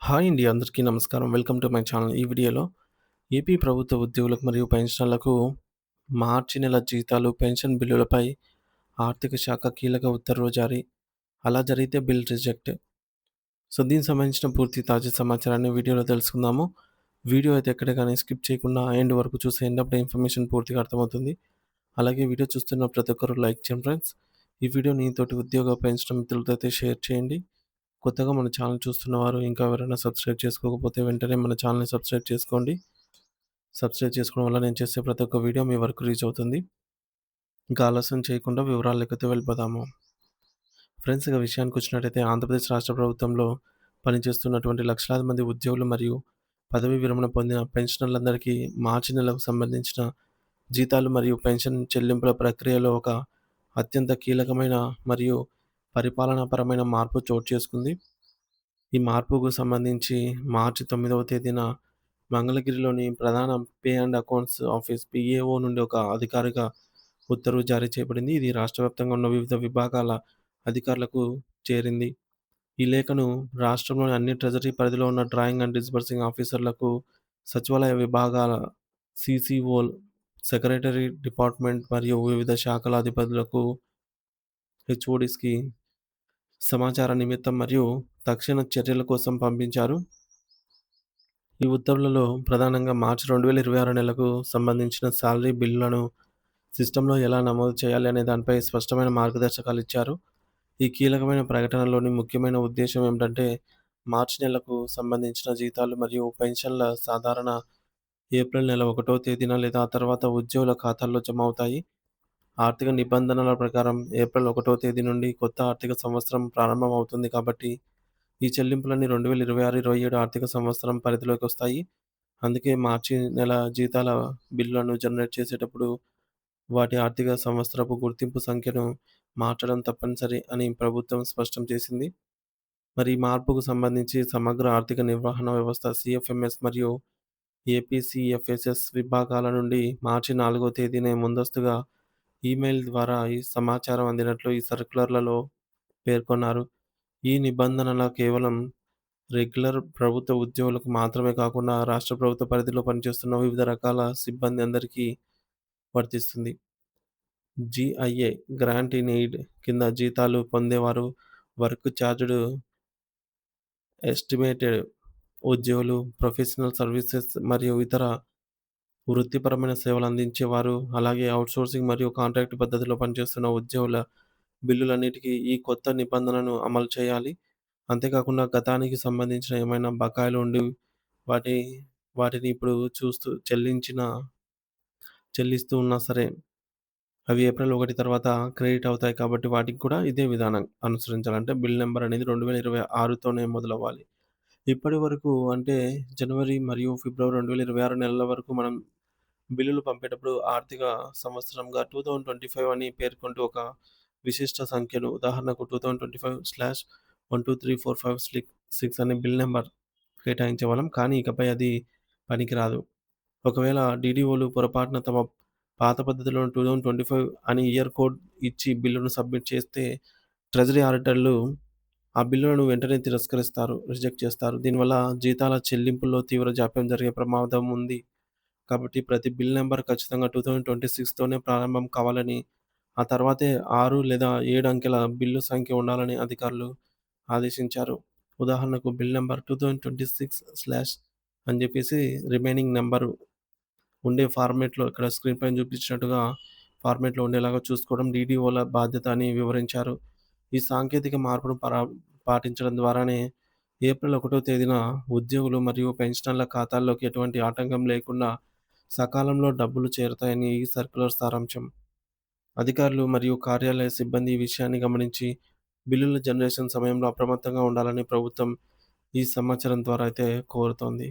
Hi అండి. అందరికీ నమస్కారం. Welcome to my channel. ఈ వీడియోలో ఏపీ ప్రభుత్వ ఉద్యోగులకు మరియు పెన్షనర్లకు మార్చి నెల జీతాలు, పెన్షన్ బిల్లులపై ఆర్థిక శాఖ కీలక ఉత్తర్వులు జారీ. అలా జరిగితే బిల్ రిజెక్ట్. దీనికి సంబంధించిన పూర్తి తాజా సమాచారాన్ని వీడియోలో తెలుసుకుందాము. వీడియో అయితే ఎక్కడ గాని స్కిప్ చేయకుండా ఎండ్ వరకు చూసేయండి. అప్పుడే ఇన్ఫర్మేషన్ పూర్తిగా అర్థమవుతుంది. అలాగే వీడియో చూస్తున్న ప్రతి ఒక్కరు లైక్ చేయండి ఫ్రెండ్స్. ఈ వీడియోని తోటి ఉద్యోగ, పెన్షన్ మిత్రులతో అయితే షేర్ చేయండి. కొత్తగా మన ఛానల్ చూస్తున్నవారు ఇంకా ఎవరైనా సబ్స్క్రైబ్ చేసుకోకపోతే వెంటనే మన ఛానల్‌ని సబ్స్క్రైబ్ చేసుకోండి. సబ్స్క్రైబ్ చేసుకోవడం వల్ల నేను చేసే ప్రతి ఒక్క వీడియో మీ వరకు రీచ్ అవుతుంది. ఇంకా ఆలస్యం చేయకుండా వివరాల్లోకైతే వెళ్ళిపోదాము. ఫ్రెండ్స్ ఇక విషయానికొచ్చినట్టయితే ఆంధ్రప్రదేశ్ రాష్ట్ర ప్రభుత్వంలో పనిచేస్తున్నటువంటి లక్షలాది మంది ఉద్యోగులు మరియు పదవీ విరమణ పొందిన పెన్షనర్లందరికీ మార్చి నెలకు సంబంధించిన జీతాలు మరియు పెన్షన్ చెల్లింపుల ప్రక్రియలో ఒక అత్యంత కీలకమైన మరియు పరిపాలనాపరమైన మార్పు చోటు చేసుకుంది. ఈ మార్పుకు సంబంధించి మార్చి 9వ తేదీన మంగళగిరిలోని ప్రధాన పే అండ్ అకౌంట్స్ ఆఫీస్ పీఏఓ నుండి ఒక అధికారిక ఉత్తర్వు జారీ చేయబడింది. ఇది రాష్ట్ర వ్యాప్తంగా ఉన్న వివిధ విభాగాల అధికారులకు చేరింది. ఈ లేఖను రాష్ట్రంలోని అన్ని ట్రెజరీ పరిధిలో ఉన్న డ్రాయింగ్ అండ్ డిస్బర్సింగ్ ఆఫీసర్లకు, సచివాలయ విభాగాల సీసీఓలు, సెక్రటరీ డిపార్ట్మెంట్ మరియు వివిధ శాఖల అధిపతులకు, హెచ్ఓడీస్‌కి సమాచార నిమిత్తం మరియు తక్షణ చర్యల కోసం పంపించారు. ఈ ఉత్తర్వులలో ప్రధానంగా మార్చి 2026 నెలకు సంబంధించిన సాలరీ బిల్లులను సిస్టమ్‌లో ఎలా నమోదు చేయాలి అనే దానిపై స్పష్టమైన మార్గదర్శకాలిచ్చారు. ఈ కీలకమైన ప్రకటనలోని ముఖ్యమైన ఉద్దేశ్యం ఏమిటంటే, మార్చి నెలకు సంబంధించిన జీతాలు మరియు పెన్షన్ల సాధారణ ఏప్రిల్ నెల 1వ తేదీన లేదా ఆ తర్వాత ఉద్యోగుల ఖాతాల్లో జమ అవుతాయి. ఆర్థిక నిబంధనల ప్రకారం ఏప్రిల్ 1వ తేదీ నుండి కొత్త ఆర్థిక సంవత్సరం ప్రారంభమవుతుంది కాబట్టి, ఈ చెల్లింపులన్నీ 2026, 27 ఆర్థిక సంవత్సరం పరిధిలోకొస్తాయి. అందుకే మార్చి నెల జీతాల బిల్లులను జనరేట్ చేసేటప్పుడు వాటి ఆర్థిక సంవత్సరపు గుర్తింపు సంఖ్యను మార్చడం తప్పనిసరి అని ప్రభుత్వం స్పష్టం చేసింది. మరి ఈ మార్పుకు సంబంధించి సమగ్ర ఆర్థిక నిర్వహణ వ్యవస్థ సీఎఫ్ఎంఎస్ మరియు ఏపీసీఎఫ్ఎస్ఎస్ విభాగాల నుండి మార్చి 4వ తేదీనే ముందస్తుగా ఈమెయిల్ ద్వారా ఈ సమాచారం అందినట్లు ఈ సర్క్యులర్‌లలో పేర్కొన్నారు. ఈ నిబంధనల కేవలం రెగ్యులర్ ప్రభుత్వ ఉద్యోగులకు మాత్రమే కాకుండా రాష్ట్ర ప్రభుత్వ పరిధిలో పనిచేస్తున్న వివిధ రకాల సిబ్బంది అందరికీ వర్తిస్తుంది. జీఐఏ గ్రాంట్ ఇన్ ఎయిడ్ కింద జీతాలు పొందేవారు, వర్క్ చార్జ్డ్ ఎస్టిమేటెడ్ ఉద్యోగులు, ప్రొఫెషనల్ సర్వీసెస్ మరియు ఇతర వృత్తిపరమైన సేవలు అందించేవారు, అలాగే ఔట్‌సోర్సింగ్ మరియు కాంట్రాక్ట్ పద్ధతిలో పనిచేస్తున్న ఉద్యోగుల బిల్లులన్నిటికీ ఈ కొత్త నిబంధనను అమలు చేయాలి. అంతేకాకుండా గతానికి సంబంధించిన ఏమైనా బకాయిలు ఉండి వాటి వాటిని ఇప్పుడు చెల్లిస్తూ ఉన్నా సరే, అవి ఏప్రిల్ 1 తర్వాత క్రెడిట్ అవుతాయి కాబట్టి వాటికి కూడా ఇదే విధానం అనుసరించాలి. అంటే బిల్ నంబర్ అనేది 2026తోనే మొదలవ్వాలి. ఇప్పటివరకు అంటే జనవరి మరియు ఫిబ్రవరి 2026 నెలల వరకు మనం బిల్లులు పంపేటప్పుడు ఆర్థిక సంవత్సరంగా 2025 అని పేర్కొంటూ ఒక విశిష్ట సంఖ్యను ఉదాహరణకు 2025/1234566 అనే బిల్ నంబర్ కేటాయించేవాళ్ళం. కానీ ఇకపై అది పనికిరాదు. ఒకవేళ డీడీఓలు పొరపాటున తమ పాత పద్ధతిలో 2025 అని ఇయర్ కోడ్ ఇచ్చి బిల్లును సబ్మిట్ చేస్తే ట్రెజరీ ఆడిటర్లు ఆ బిల్లులను వెంటనే తిరస్కరిస్తారు. రిజెక్ట్ చేస్తారు. దీనివల్ల జీతాల చెల్లింపుల్లో తీవ్ర జాప్యం జరిగే ప్రమాదం ఉంది. కాబట్టి ప్రతి బిల్ నంబర్ ఖచ్చితంగా 2026తోనే ప్రారంభం కావాలని, ఆ తర్వాతే 6 లేదా 7 అంకెల బిల్లు సంఖ్య ఉండాలని అధికారులు ఆదేశించారు. ఉదాహరణకు బిల్ నంబర్ 2026 స్లాష్ అని చెప్పేసి రిమైనింగ్ నంబరు ఉండే ఫార్మాట్‌లో ఇక్కడ స్క్రీన్ పైన చూపించినట్టుగా ఫార్మాట్‌లో ఉండేలాగా చూసుకోవడం డీడీఓల బాధ్యత అని వివరించారు. ఈ సాంకేతిక మార్పును పాటించడం ద్వారానే ఏప్రిల్ 1వ తేదీన ఉద్యోగులు మరియు పెన్షనర్ల ఖాతాల్లోకి ఎటువంటి ఆటంకం లేకుండా సకాలంలో డబ్బులు చేరుతాయని ఈ సర్క్యులర్ సారాంశం. అధికారులు మరియు కార్యాలయ సిబ్బంది ఈ విషయాన్ని గమనించి బిల్లుల జనరేషన్ సమయంలో అప్రమత్తంగా ఉండాలని ప్రభుత్వం ఈ సమాచారం ద్వారా అయితే కోరుతోంది.